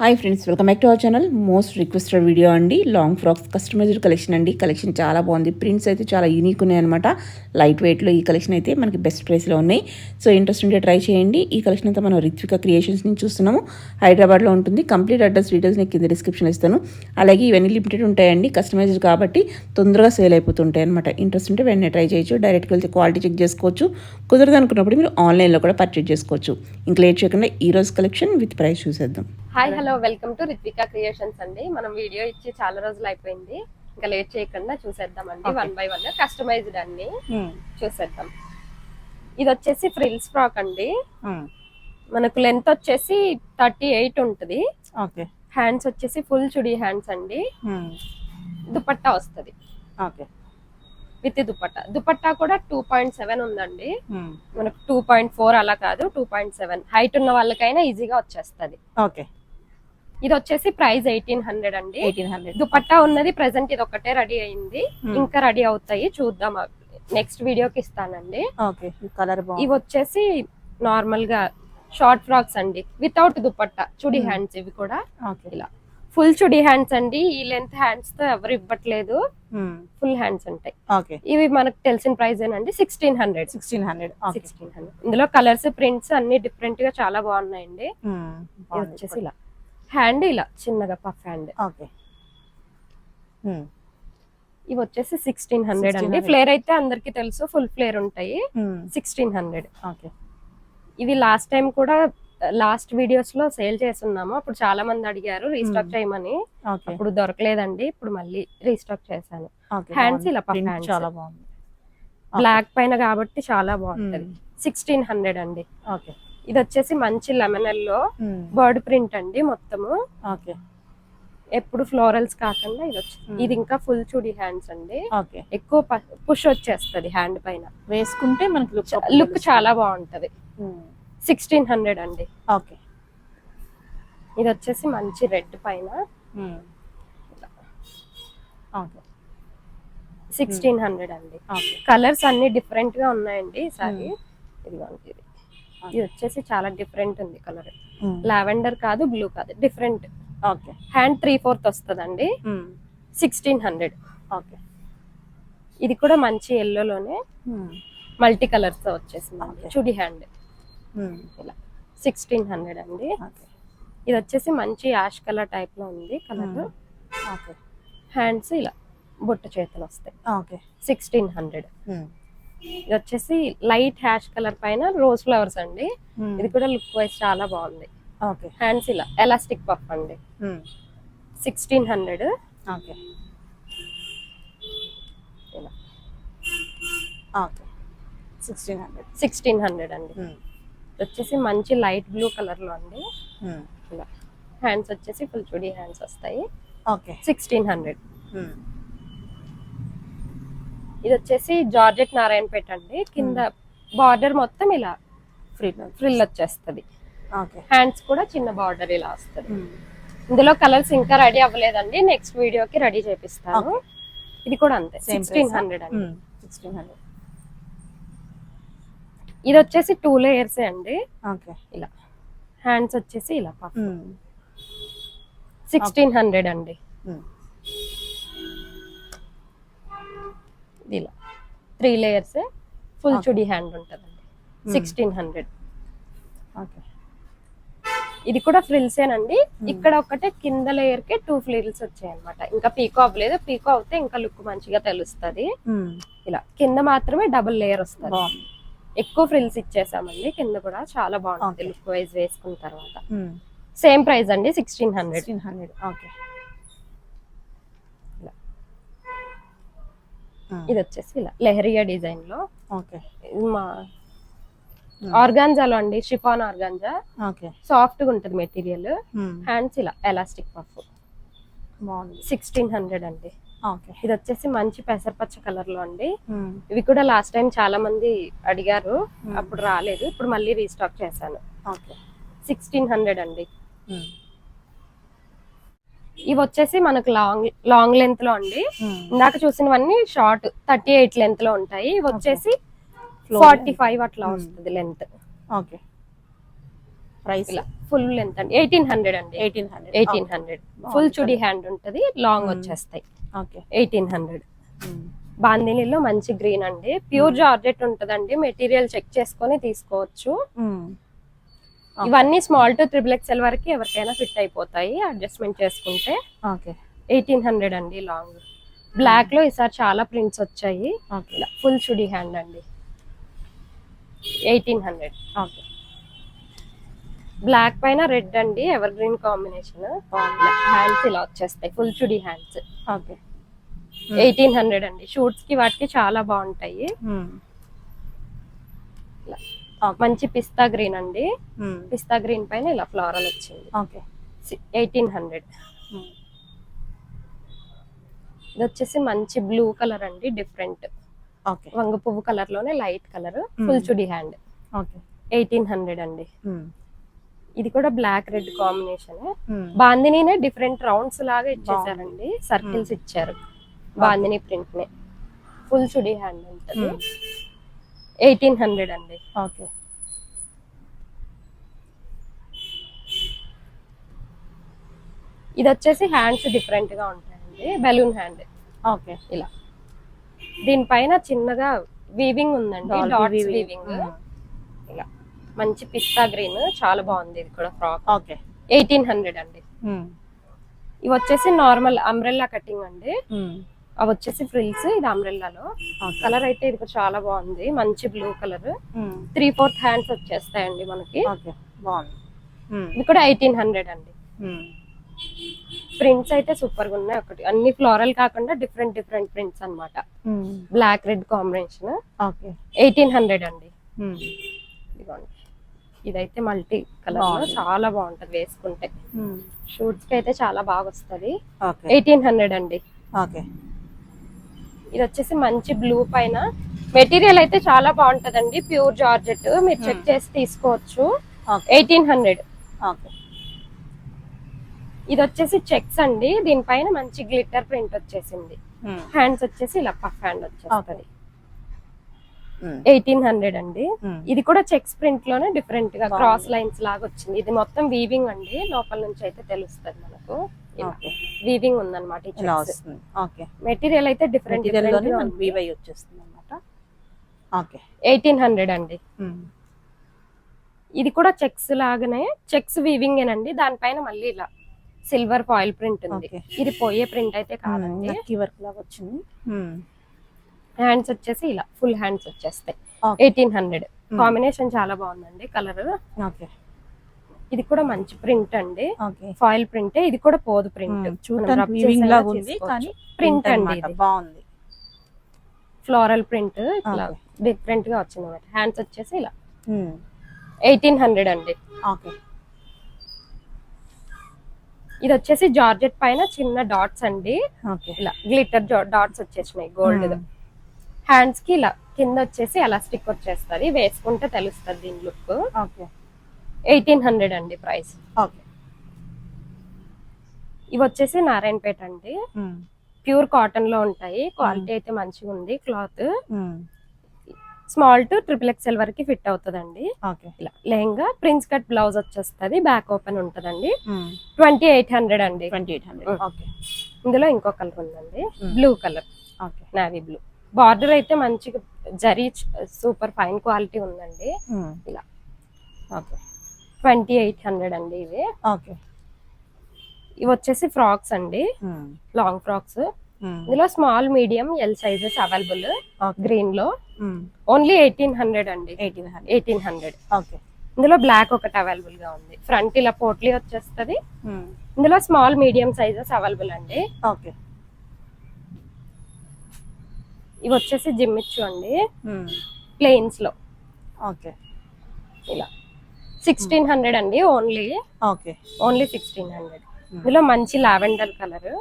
Hi friends, welcome back to our channel. Most requested video అండి, long frocks customized collection అండి. Collection చాలా బాగుంది. Prints అయితే చాలా యూనిక్ ఉన్నాయి అనమాట. లైట్ వెయిట్లో ఈ కలెక్షన్ అయితే మనకి బెస్ట్ ప్రైస్లో ఉన్నాయి. సో ఇంట్రెస్ట్ ఉంటే ట్రై చేయండి. ఈ కలెక్షన్ అంతా మనం రిత్విక క్రియేషన్స్ నుంచి చూస్తున్నాము. హైదరాబాద్లో ఉంటుంది. కంప్లీట్ అడ్రస్ డీటెయిల్స్ నేను కింద డిస్క్రిప్షన్ ఇస్తాను. అలాగే ఇవన్నీ లిమిటెడ్ ఉంటాయండి, కస్టమైజ్డ్ కాబట్టి తొందరగా సేల్ అయిపోతుంటాయి అనమాట. ఇంట్రెస్ట్ ఉంటే వెంటనే ట్రై చేయొచ్చు. డైరెక్ట్గా వెళ్తే క్వాలిటీ చెక్ చేసుకోవచ్చు. కుదరదు అనుకున్నప్పుడు మీరు ఆన్లైన్లో కూడా పర్చేజ్ చేసుకోవచ్చు. ఇంకా లేట్ చేయకుండా ఈ రోజు కలెక్షన్ విత్ ప్రైస్ చూసేద్దాం. Hi hello, welcome to Ritvika creations అండి. మనం వీడియో ఇచ్చి చాలా రోజులు అయిపోయింది, ఇంకా లేట్ చేయకుండా చూసేద్దామండి. వన్ బై వన్ కస్టమైజ్డ్ అన్ని చూసేద్దాం. ఇది వచ్చేసి ఫ్రిల్స్ ఫ్రాక్ అండి. మనకు లెంత్ వచ్చేసి 38 ఉంటుంది. హ్యాండ్స్ వచ్చేసి ఫుల్ చుడీ హ్యాండ్స్ అండి. దుపట్టా వస్తుంది విత్ దుపట్టా కూడా 2.7 ఉందండి. మనకు 2.4 అలా కాదు, 2.7 హైట్ ఉన్న వాళ్ళకైనా ఈజీగా వచ్చేస్తుంది. ఇది వచ్చేసి ప్రైస్ 1800 అండి. 1800 దుపట్టా ఉన్నది ప్రెసెంట్ ఇది ఒకటే రెడీ అయింది, ఇంకా రెడీ అవుతాయి, చూద్దాం. నెక్స్ట్ వీడియోకి ఇస్తానండి. ఇవి వచ్చేసి నార్మల్ గా షార్ట్ ఫ్రాక్స్ అండి, వితౌట్ దుపట్టా చుడీ హ్యాండ్స్. ఇవి కూడా ఇలా ఫుల్ చుడీ హ్యాండ్స్ అండి. ఈ లెంత్ హ్యాండ్స్ తో ఎవరు ఇవ్వట్లేదు, ఫుల్ హ్యాండ్స్ ఉంటాయి. ఇవి మనకు తెలిసిన ప్రైస్ ఏనండి, 1600. ఇందులో కలర్స్ ప్రింట్స్ అన్ని డిఫరెంట్ గా చాలా బాగున్నాయండి. ఇది వచ్చేసి ఇలా హ్యాండ్, ఇలా చిన్నగా పఫ్ హ్యాండ్. ఇవి వచ్చేసి 1600 అండి. ఫ్లేర్ అయితే అందరికి తెలుసు, ఫుల్ ఫ్లేర్ ఉంటాయి. 1600. ఇవి లాస్ట్ టైం కూడా లాస్ట్ వీడియోస్ లో సేల్ చేస్తున్నాము. అప్పుడు చాలా మంది అడిగారు రీస్టాక్ చేయమని, అప్పుడు దొరకలేదండి. ఇప్పుడు మళ్ళీ రీస్టాక్ చేశాను. హ్యాండ్స్ ఇలా పఫ్ హ్యాండ్స్, చాలా బాగుంది. బ్లాక్ పైన కాబట్టి చాలా బాగుంటది. 1600 అండి. ఇది వచ్చేసి మంచి లెమనల్ లో బర్డ్ ప్రింట్ అండి మొత్తము. ఎప్పుడు ఫ్లోరల్స్ కాకుండా ఇది వచ్చింది. ఇది ఇంకా ఫుల్ చుడీ హ్యాండ్స్ అండి. ఎక్కువ పుష్ వచ్చేస్తది హ్యాండ్ పైన, వేసుకుంటే మనకి లుక్ చాలా బాగుంటది. 1600 అండి. ఇది వచ్చేసి మంచి రెడ్ పైన 1600 అండి. కలర్స్ అన్ని డిఫరెంట్ గా ఉన్నాయండి ఈసారి. ఇది వచ్చేసి చాలా డిఫరెంట్ ఉంది కలర్. లావెండర్ కాదు, బ్లూ కాదు, డిఫరెంట్. హ్యాండ్ 3/4 వస్తుందండి. 1600. ఇది కూడా మంచి ఎల్లోలోనే మల్టీ కలర్స్ తో వచ్చేసింది చుడీ హ్యాండ్. ఇలా 1600 అండి. ఇది వచ్చేసి మంచి యాష్ కలర్ టైప్ లో ఉంది కలర్. హ్యాండ్స్ ఇలా బొట్ట చేతులు వస్తాయి. 1600. ఇది వచ్చేసి లైట్ హ్యాష్ కలర్ పైన రోజ్ ఫ్లవర్స్ అండి. ఇది కూడా లుక్ వైజ్ చాలా బాగుంది. హ్యాండ్స్ ఇలా ఎలాస్టిక్ పఫ్ అండి. 1600. ఇలా 1600 అండి. వచ్చేసి మంచి లైట్ బ్లూ కలర్ లో అండి. ఇలా హ్యాండ్స్ వచ్చేసి ఫుల్ చుడీ హ్యాండ్స్ వస్తాయి. 1600. ఇది వచ్చేసి జార్జెట్ నారాయణపేట అండి. కింద బార్డర్ మొత్తం ఇలా ఫ్రిల్ వచ్చేస్తుంది. హ్యాండ్స్ కూడా చిన్న బార్డర్ ఇలా వస్తుంది. ఇందులో కలర్స్ ఇంకా రెడీ అవ్వలేదండి, నెక్స్ట్ వీడియోకి రెడీ చేపిస్తాను. ఇది కూడా అంతే, 1600 అండి. 1600. ఇది వచ్చేసి 2 లేయర్స్ అండి. ఇలా హ్యాండ్స్ వచ్చేసి ఇలా 1600 అండి. ఇలా 3 లేయర్స్ ఫుల్ చుడీ హ్యాండ్ ఉంటుందండి. 1600. ఇది కూడా ఫ్రిల్స్ ఏనండి. ఇక్కడ ఒకటే కింద లేయర్ కి 2 ఫ్రిల్స్ వచ్చాయి అనమాట. ఇంకా పీకో అవ్వలేదు, పీకో అవుతే ఇంకా లుక్ మంచిగా తెలుస్తుంది. ఇలా కింద మాత్రమే డబుల్ లేయర్ వస్తుంది. ఎక్కువ ఫ్రిల్స్ ఇచ్చేసామండి కింద కూడా, చాలా బాగుంటుంది లుక్ వైజ్ వేసుకున్న తర్వాత. సేమ్ ప్రైస్ అండి, 1600. ఇది వచ్చేసి ఇలా లెహరియా డిజైన్ లో మా ఆర్గాంజాలో అండి, షిఫాన్ ఆర్గాంజా. సాఫ్ట్ గా ఉంటది మెటీరియల్. హ్యాండ్స్ ఇలా ఎలాస్టిక్ పఫ్. 1600 అండి. ఇది వచ్చేసి మంచి పెసరపచ్చ కలర్ లో అండి. ఇవి కూడా లాస్ట్ టైం చాలా మంది అడిగారు, అప్పుడు రాలేదు, ఇప్పుడు మళ్ళీ రీస్టాక్ చేశాను. 1600 అండి. ఇవి వచ్చేసి మనకు లాంగ్ లెంత్ లో అండి. ఇందాక చూసినవన్నీ షార్ట్ 38 లెంత్ లో ఉంటాయి. ఇవి వచ్చేసి 45 అట్లా వస్తుంది లెంత్. ప్రైస్ ఇలా ఫుల్ లెంత్ అండి 1800 అండి. 1800 ఫుల్ చుడి హ్యాండ్ ఉంటది, లాంగ్ వచ్చేస్తాయి. ఓకే 1800. బాందినీలో మంచి గ్రీన్ అండి, ప్యూర్ జార్జెట్ ఉంటదండి, మెటీరియల్ చెక్ చేసుకొని తీసుకోవచ్చు. ఇవన్నీ స్మాల్ టు XXL వరకు ఎవరికైనా ఫిట్ అయిపోతాయి అడ్జస్ట్మెంట్ చేసుకుంటే. ఓకే 1800 అండి లాంగ్. బ్లాక్ లో ఈసారి చాలా ప్రింట్స్ వచ్చాయి. ఫుల్ చుడి హ్యాండ్ అండి 1800. ఓకే బ్లాక్ పైన రెడ్ అండి, ఎవర్ గ్రీన్ కాంబినేషన్. హ్యాండ్స్ ఇలా వచ్చేస్తాయి, ఫుల్ చుడి హ్యాండ్స్. ఓకే 1800 అండి. షూట్స్ కి వాటికి చాలా బాగుంటాయి. మంచి పిస్తా గ్రీన్ అండి, పిస్తా గ్రీన్ పైన ఇలా ఫ్లోరల్ వచ్చింది. ఓకే 1800. ఇది వచ్చేసి మంచి బ్లూ కలర్ అండి, డిఫరెంట్. ఓకే వంగ పువ్వు కలర్ లోనే లైట్ కలర్, ఫుల్ చుడి హ్యాండ్. ఓకే 1800 అండి. ఇది కూడా బ్లాక్ రెడ్ కాంబినేషన్. బాందినీనే డిఫరెంట్ రౌండ్స్ లాగా ఇచ్చేసారండి, సర్కిల్స్ ఇచ్చారు. బాందినీ ప్రింట్ నే ఫుల్ చుడి హ్యాండ్ ఉంటుంది. 1800 అండి. ఓకే ఇది వచ్చేసి హ్యాండ్స్ డిఫరెంట్ గా ఉంటాయండి, బెలూన్ హ్యాండ్. ఓకే ఇలా దీనిపైన చిన్నగా వీవింగ్ ఉందండి, డాట్స్ వీవింగ్. ఇలా మంచి పిస్తా గ్రీన్, చాలా బాగుంది ఇది కూడా ఫ్రాక్. ఓకే 1800 అండి. ఇవి వచ్చేసి నార్మల్ అంబ్రెల్లా కటింగ్ అండి, అవి వచ్చేసి ఫ్రిల్స్. ఇది అంబ్రెల్లాలో కలర్ అయితే ఇది కూడా చాలా బాగుంది, మంచి బ్లూ కలర్. 3/4 హ్యాండ్స్ వచ్చేస్తాయండి మనకి. ఇది కూడా 1800 అండి. ప్రింట్స్ అయితే సూపర్ గా ఉన్నాయి. ఒకటి అన్ని ఫ్లోరల్ కాకుండా డిఫరెంట్ డిఫరెంట్ ప్రింట్స్ అన్నమాట. Black red combination. 1800 అండి. ఇదైతే మల్టీ కలర్, చాలా బాగుంటది వేసుకుంటే. షూట్స్ కి అయితే చాలా బాగా వస్తది. 1800 అండి. ఓకే ఇది వచ్చేసి మంచి బ్లూ పైన, మెటీరియల్ అయితే చాలా బాగుంటదండి, ప్యూర్ జార్జెట్. మీరు చెక్ చేసి తీసుకోవచ్చు. 1800. ఓకే ఇది వచ్చేసి చెక్స్ అండి, దీనిపైన మంచి గ్లిటర్ ప్రింట్ వచ్చేసింది. హ్యాండ్స్ వచ్చేసి ఇలా పఫ్ హ్యాండ్ వచ్చేస్తుంది. 1800 అండి. ఇది కూడా చెక్స్ ప్రింట్ లోనే డిఫరెంట్ గా క్రాస్ లైన్స్ లాగా వచ్చింది. ఇది మొత్తం వీవింగ్ అండి, లోపల నుంచి అయితే తెలుస్తుంది మనకు. వీవింగ్ ఉందన్నమాట. మెటీరియల్ అయితే డిఫరెంట్ వచ్చేస్తుంది అన్నమాట. ఓకే 1800 అండి. ఇది కూడా చెక్స్ లాగానే, చెక్స్ వీవింగ్ ఏనండి, దానిపైన మళ్ళీ ఇలా సిల్వర్ ఫాయిల్ ప్రింట్ ఉంది. ఇది పోయే ప్రింట్ అయితే కాదండి, వర్క్ లాగా వచ్చింది. హ్యాండ్స్ వచ్చేసి ఇలా ఫుల్ హ్యాండ్స్ వచ్చేస్తాయి. 1800. కాంబినేషన్ చాలా బాగుందండి కలర్. ఇది కూడా మంచి ప్రింట్ అండి, ఫాయిల్ ప్రింట్. ఇది కూడా పోదు ప్రింట్, ప్రింట్ అండి, బాగుంది. ఫ్లోరల్ ప్రింట్ ఇట్లా డిఫరెంట్ గా వచ్చింది. హ్యాండ్స్ వచ్చేసి ఇలా 1800 అండి. ఇది వచ్చేసి జార్జెట్ పైన చిన్న డాట్స్ అండి, ఇలా గ్లిటర్ డాట్స్ వచ్చేసినాయి గోల్డ్. హ్యాండ్స్ కి ఇలా కింద వచ్చేసి ఎలాస్టిక్ వచ్చేస్తుంది, వేసుకుంటే తెలుస్తుంది దీని లుక్. 1800 అండి ప్రైస్. ఇవి వచ్చేసి నారాయణపేట అండి, ప్యూర్ కాటన్ లో ఉంటాయి. క్వాలిటీ అయితే మంచిగా ఉంది. క్లాత్ స్మాల్ టు XXL వరకు ఫిట్ అవుతుందండి. ఇలా లెహంగా ప్రిన్స్ కట్ బ్లౌజ్ వచ్చేస్తుంది, బ్యాక్ ఓపెన్ ఉంటదండి. 2800 అండి. ఇందులో ఇంకో కలర్ ఉందండి, blue colour, navy blue. Border అయితే మంచిగా జరీ సూపర్ ఫైన్ క్వాలిటీ ఉందండి. ఇలా 2800 అండి. ఇవి వచ్చేసి ఫ్రాక్స్ అండి, లాంగ్ ఫ్రాక్స్. ఇందులో small medium L sizes available. Green లో ఓన్లీ 1800 అండి. 1800. ఇందులో బ్లాక్ ఒకటి అవైలబుల్ గా ఉంది. ఫ్రంట్ ఇలా పోట్లీ వచ్చేస్తుంది. ఇందులో స్మాల్ మీడియం సైజెస్ అవైలబుల్ అండి. ఇవి వచ్చేసి జిమ్మిచ్చు అండి, ప్లెయిన్స్ లో. ఇలా 1600 అండి ఓన్లీ. 1600. ఇందులో మంచి లావెండర్ కలర్.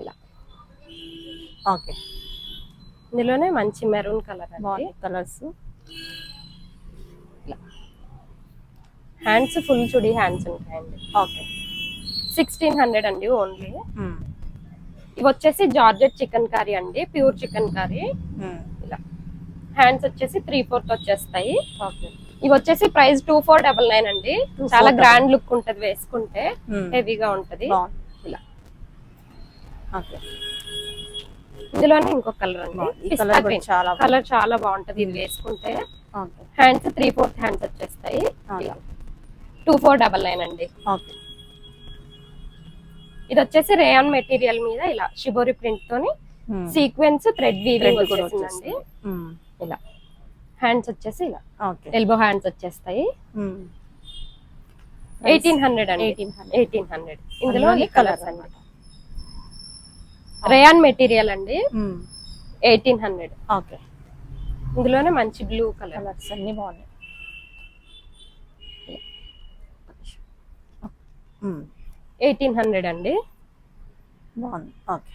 ఇలా ఇందులోనే మంచి maroon colour colours. Hands full చుడి హ్యాండ్స్ ఉంటాయండి. 1600 అండి ఓన్లీ. ఇవి వచ్చేసి జార్జెట్ చికెన్ కర్రీ అండి, ప్యూర్ చికెన్ కర్రీ. ఇలా హ్యాండ్స్ వచ్చేసి 3/4 వచ్చేస్తాయి. ఇవి వచ్చేసి ప్రైస్ 2499 అండి. చాలా గ్రాండ్ లుక్ ఉంటది వేసుకుంటే, హెవీగా ఉంటది. ఇలా ఓకే, ఇందులోనే ఇంకొక కలర్ అండి. కలర్ చాలా బాగుంటది ఇది వేసుకుంటే. హ్యాండ్స్ 3/4 హ్యాండ్స్ వచ్చేస్తాయి. 2499 అండి. ఓకే, ఇది వచ్చేసి రేయాన్ మెటీరియల్ మీద ఇలా షిబోరి ప్రింట్ తోని సీక్వెన్స్ థ్రెడ్ వీవింగ్ వచ్చేసిందండి. ఇలా హ్యాండ్స్ వచ్చేసి ఇలా ఎల్బో హ్యాండ్స్ వచ్చేస్తాయి. 1800 అండి. 1800. ఇందులో ఈ కలర్స్ అండి. రేయాన్ మెటీరియల్ అండి. 1800. ఓకే, ఇందులోనే మంచి బ్లూ కలర్స్ అన్ని బాగున్నాయి. 1800 అండి. బాగుంది. ఓకే.